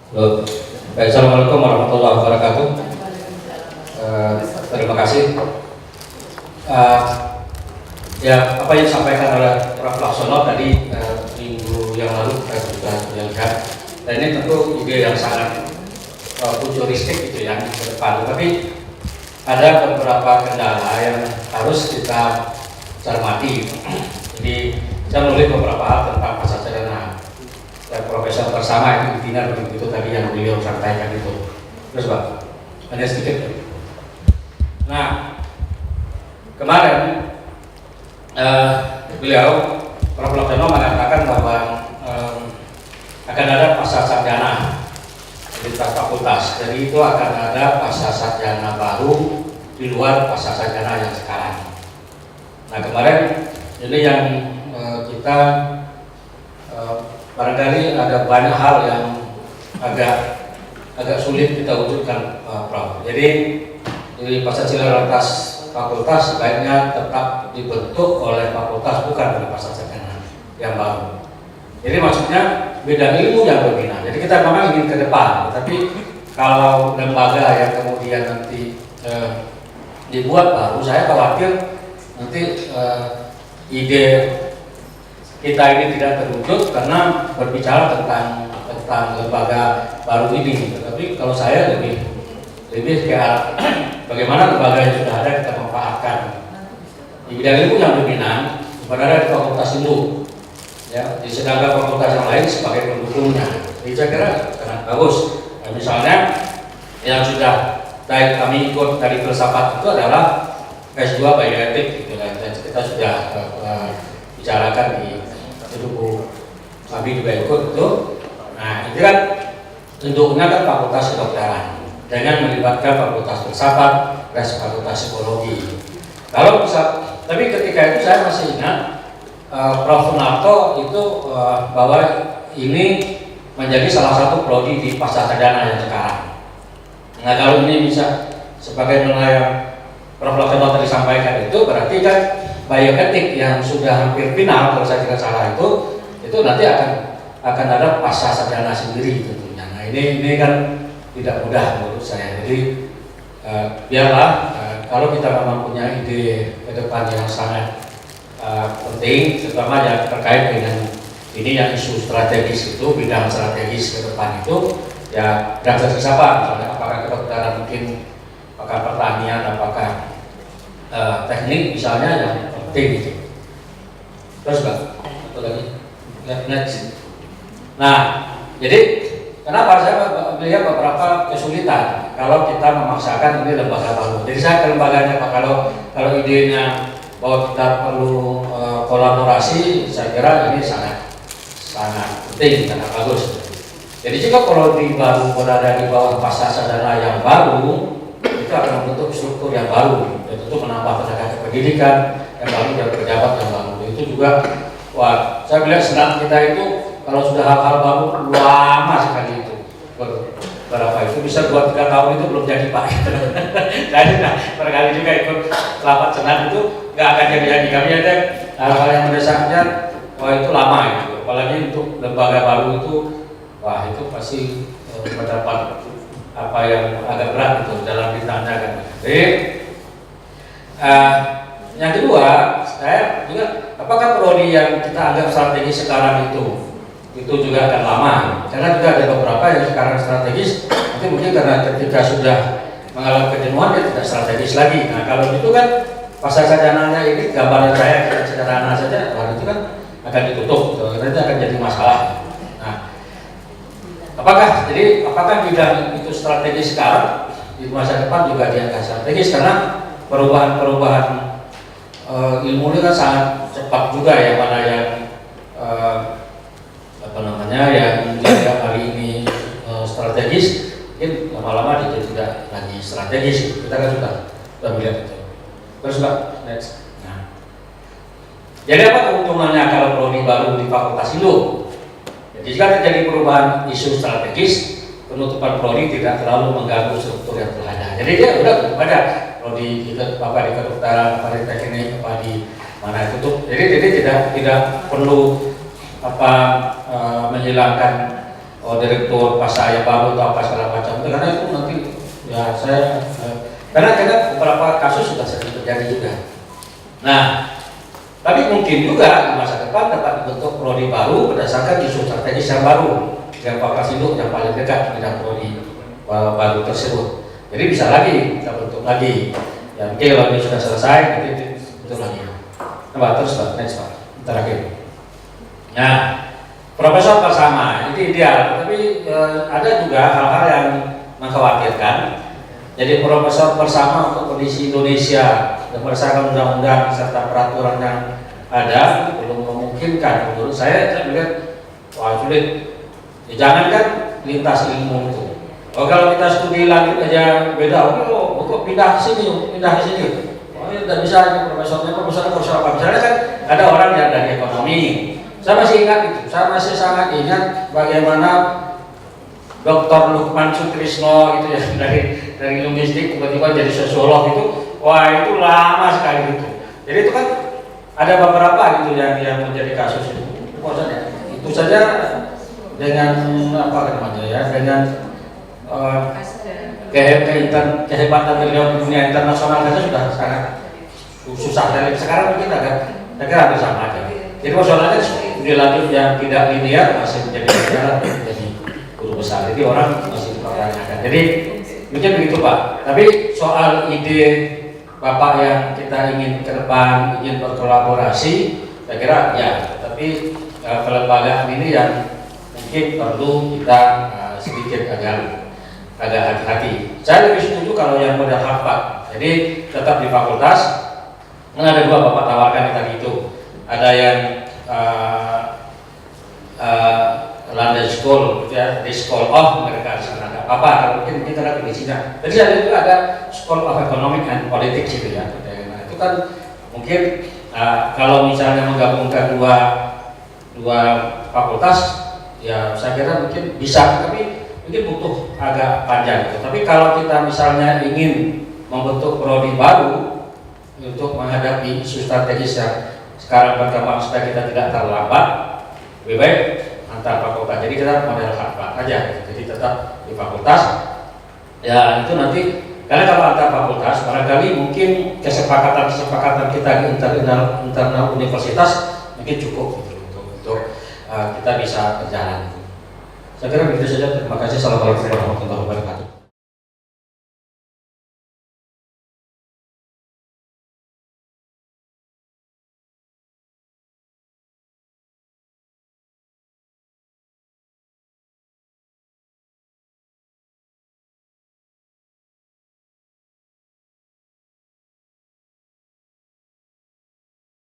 Halo. Baik, Assalamualaikum warahmatullahi wabarakatuh. Terima kasih. Ya, apa yang disampaikan oleh Prof. Laksono tadi minggu yang lalu kita sudah lihat. Dan ini tentu ide yang sangat futuristik gitu ya ke depan. Tapi ada beberapa kendala yang harus kita cermati. Jadi saya menulis beberapa hal tentang pasar sederhana. Dan profesor bersama itu intinya begitu tadi yang beliau sampaikan itu. Terus Pak, hanya sedikit. Nah, kemarin beliau Prof. Laksono mengatakan bahwa akan ada pasar sarjana di fakultas. Jadi itu akan ada pasar sarjana baru di luar pasar sarjana yang sekarang. Nah, kemarin ini yang kita barangkali ada banyak hal yang agak sulit kita wujudkan, Prof. Jadi di pasar lintas fakultas sebaiknya tetap dibentuk oleh fakultas, bukan oleh pasar sarjana yang baru. Jadi maksudnya bidang ilmu yang berminat. Jadi kita memang ingin ke depan, tapi kalau lembaga yang kemudian nanti dibuat baru, saya khawatir nanti ide kita ini tidak terwujud karena berbicara tentang lembaga baru ini. Tetapi kalau saya lebih ke arah bagaimana lembaga yang sudah ada kita manfaatkan di bidang ilmu yang dominan berada di fakultas ilmu, ya, di sedangkan fakultas yang lain sebagai pendukungnya. Jadi saya kira sangat bagus. Nah, misalnya yang sudah kami ikut dari filsafat itu adalah S2 bioetik, gitu, dan kita sudah bicarakan di buku kami juga ikut itu. Nah, itu kan bentuknya kan fakultas kedokteran dengan melibatkan fakultas filsafat dan fakultas psikologi. Kalau bisa, tapi ketika itu saya masih ingat Prof. Sunarto itu bahwa ini menjadi salah satu prodi di pasar sarjana yang sekarang. Nah, kalau ini bisa sebagai yang Prof. Laksono tadi sampaikan itu berarti kan bioetik yang sudah hampir final, kalau saya tidak salah itu nanti akan ada pasar sarjana sendiri tentunya. Nah, ini kan tidak mudah menurut saya. Jadi biarlah kalau kita memang punya ide ke depan yang sangat penting, terutama yang terkait dengan ini yang isu strategis itu, bidang strategis ke depan itu, ya bidang strategis apa? Misalnya apakah kedokteran, mungkin apakah pertanian, apakah teknik misalnya yang penting gitu. Terus Pak, satu lagi. Next. Nah, jadi kenapa saya melihat beberapa kesulitan kalau kita memaksakan ini lembaga baru. Jadi saya ke lembaganya Pak, kalau idenya bahwa kita perlu kolaborasi, saya kira ini sangat penting, sangat bagus. Jadi jika kalau baru berada di bawah pasar sarjana yang baru, itu akan membentuk struktur yang baru, dan itu menambah tenaga pendidikan yang baru dan pejabat yang baru. Itu juga, wah, saya melihat senang kita itu kalau sudah hal-hal baru lama sekali itu. Berapa itu bisa 2-3 tahun itu belum jadi Pak. Jadi barangkali juga ikut rapat senat itu nggak akan jadi. Kami ada hal-hal yang mendesaknya, wah itu lama itu. Apalagi untuk lembaga baru itu, wah itu pasti mendapat apa yang agak berat itu dalam ditanya kan. Jadi yang kedua, saya juga apakah prodi yang kita anggap strategis sekarang itu juga akan lama, karena juga ada beberapa yang sekarang strategis, nanti mungkin karena ketika sudah mengalami kejenuhan dia tidak strategis lagi. Nah, kalau itu kan pasar sarjananya ini gambaran saya sederhana saja, itu kan akan ditutup, karena itu akan jadi masalah. Nah, apakah bidang itu strategis sekarang, di masa depan juga dia akan strategis, karena perubahan ilmu ini kan sangat cepat juga ya, mana yang yang dianggap hari ini strategis, mungkin lama-lama dia tidak lagi strategis. Kita kan sudah melihat itu. Terus Pak, next. Nah, jadi apa keuntungannya kalau prodi baru di fakultas ilmu? Jadi jika terjadi perubahan isu strategis, penutupan prodi tidak terlalu mengganggu struktur yang telah ada. Jadi dia udah ada prodi di kedokteran, apa di teknik, apa di mana itu. Jadi tidak perlu menghilangkan direktur pas saya baru atau apa segala macam, karena itu nanti ya saya karena beberapa kasus sudah sering terjadi juga. Nah, tapi mungkin juga di masa depan dapat dibentuk prodi baru berdasarkan isu strategis yang baru yang Pak Kasindo yang paling dekat dengan prodi baru tersebut. Jadi bisa lagi kita bentuk lagi. Ya mungkin kalau ini sudah selesai nanti bentuk lagi. Nah, terus Pak, next Pak, terakhir. Nah, profesor bersama itu ideal, tapi ada juga hal-hal yang mengkhawatirkan. Jadi profesor bersama untuk kondisi Indonesia berdasarkan undang-undang serta peraturan yang ada belum memungkinkan. Menurut saya melihat wah sulit. Ya, jangankan lintas ilmu itu. Oh, kalau kita studi langit aja beda. Oh, kok pindah ke sini, pindah ke sini. Oh, ya tidak bisa ini profesornya apa? Misalnya kan ada orang yang dari ekonomi. Saya masih ingat itu. Saya masih sangat ingat bagaimana Dr. Lukman Sutrisno itu ya dari logistik tiba-tiba jadi sosiolog itu, wah itu lama sekali itu. Jadi itu kan ada beberapa gitu yang menjadi kasus itu. Itu saja dengan apa namanya ya, dengan kehebatan beliau di dunia internasional saja sudah sangat susah. Dan sekarang mungkin agak sama aja. Jadi masalahnya studi lanjut yang tidak linear masih menjadi masalah jadi guru besar. Jadi orang masih dipertanyakan. Jadi mungkin begitu Pak. Tapi soal ide Bapak yang kita ingin ke depan ingin berkolaborasi, saya kira ya. Tapi kelembagaan ini yang mungkin perlu kita sedikit agak hati-hati. Saya lebih setuju kalau yang model Harvard. Jadi tetap di fakultas. Ada dua Bapak tawarkan tadi itu. Ada yang London School, ya, di School of mereka di sana ada apa? Kalau mungkin kita ada kondisinya. Jadi ada juga ada School of Economic and Politics gitu ya. Nah, itu kan mungkin kalau misalnya menggabungkan dua fakultas, ya saya kira mungkin bisa, tapi mungkin butuh agak panjang gitu. Tapi kalau kita misalnya ingin membentuk prodi baru untuk menghadapi isu strategis yang sekarang berkembang supaya kita tidak terlambat, lebih baik antar fakultas. Jadi kita model Harvard aja, jadi tetap di fakultas. Ya itu nanti, karena kalau antar fakultas barangkali mungkin kesepakatan kita di internal universitas mungkin cukup gitu, untuk kita bisa berjalan. Saya kira begitu saja. Terima kasih. Assalamualaikum warahmatullahi wabarakatuh.